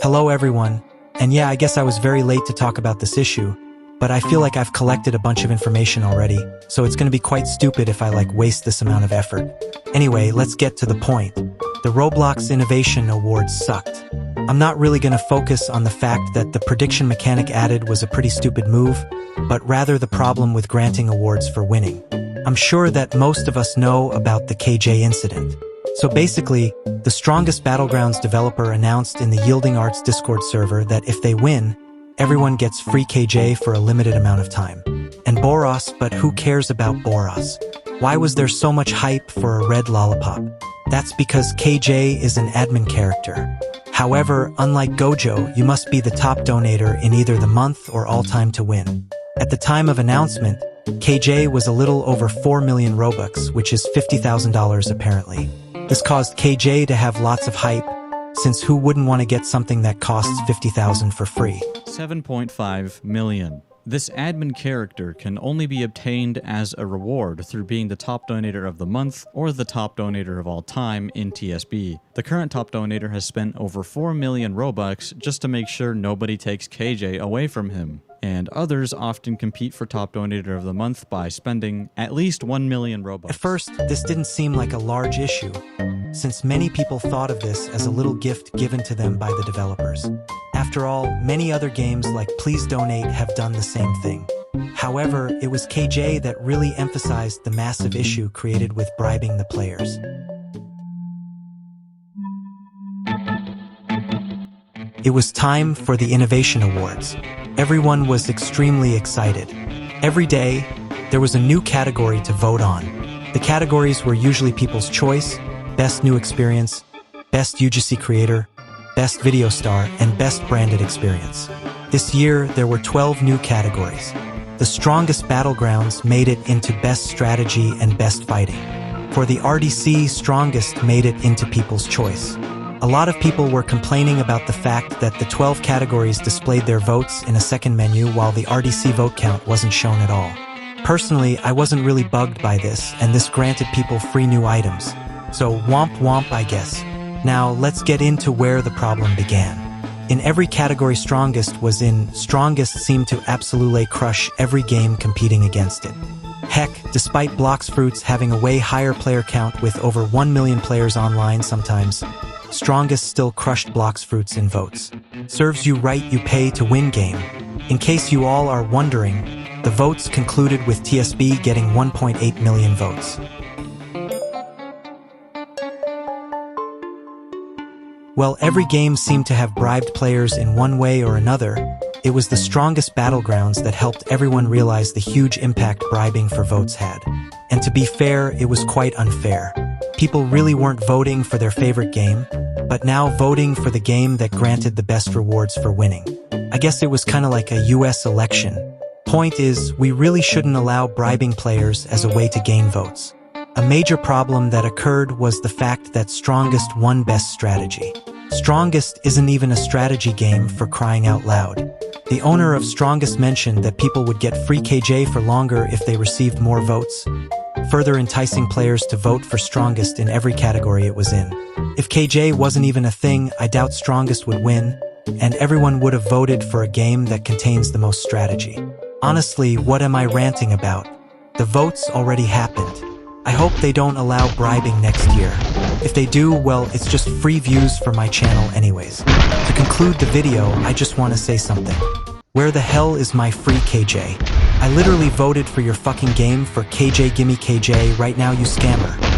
Hello everyone, and yeah, I guess I was very late to talk about this issue, but I feel like I've collected a bunch of information already, so it's gonna be quite stupid if I waste this amount of effort. Anyway, let's get to the point. The Roblox Innovation Awards sucked. I'm not really gonna focus on the fact that the prediction mechanic added was a pretty stupid move, but rather the problem with granting awards for winning. I'm sure that most of us know about the KJ incident. So basically, the Strongest Battlegrounds developer announced in the Yielding Arts Discord server that if they win, everyone gets free KJ for a limited amount of time. And Boros, but who cares about Boros? Why was there so much hype for a red lollipop? That's because KJ is an admin character. However, unlike Gojo, you must be the top donator in either the month or all time to win. At the time of announcement, KJ was a little over 4 million Robux, which is $50,000 apparently. This caused KJ to have lots of hype, since who wouldn't want to get something that costs $50,000 for free? 7.5 million. This admin character can only be obtained as a reward through being the top donator of the month or the top donator of all time in TSB. The current top donator has spent over 4 million Robux just to make sure nobody takes KJ away from him. And others often compete for top donator of the month by spending at least 1 million Robux. At first, this didn't seem like a large issue, since many people thought of this as a little gift given to them by the developers. After all, many other games like Please Donate have done the same thing. However, it was KJ that really emphasized the massive issue created with bribing the players. It was time for the Innovation Awards. Everyone was extremely excited. Every day, there was a new category to vote on. The categories were usually People's Choice, Best New Experience, Best UGC Creator, Best Video Star, and Best Branded Experience. This year, there were 12 new categories. The Strongest Battlegrounds made it into Best Strategy and Best Fighting. For the RDC, Strongest made it into People's Choice. A lot of people were complaining about the fact that the 12 categories displayed their votes in a second menu while the RDC vote count wasn't shown at all. Personally, I wasn't really bugged by this, and this granted people free new items. So womp womp, I guess. Now, let's get into where the problem began. In every category Strongest was in, Strongest seemed to absolutely crush every game competing against it. Heck, despite Blox Fruits having a way higher player count with over 1 million players online sometimes, Strongest still crushed Blox Fruits in votes. Serves you right, you pay to win game. In case you all are wondering, the votes concluded with TSB getting 1.8 million votes. While every game seemed to have bribed players in one way or another, it was the Strongest Battlegrounds that helped everyone realize the huge impact bribing for votes had. And to be fair, it was quite unfair. People really weren't voting for their favorite game, but now voting for the game that granted the best rewards for winning. I guess it was kinda like a US election. Point is, we really shouldn't allow bribing players as a way to gain votes. A major problem that occurred was the fact that Strongest won Best Strategy. Strongest isn't even a strategy game, for crying out loud. The owner of Strongest mentioned that people would get free KJ for longer if they received more votes, further enticing players to vote for Strongest in every category it was in. If KJ wasn't even a thing, I doubt Strongest would win, and everyone would have voted for a game that contains the most strategy. Honestly, what am I ranting about? The votes already happened. I hope they don't allow bribing next year. If they do, well, it's just free views for my channel anyways. To conclude the video, I just want to say something. Where the hell is my free KJ? I literally voted for your fucking game for KJ, gimme KJ right now, you scammer.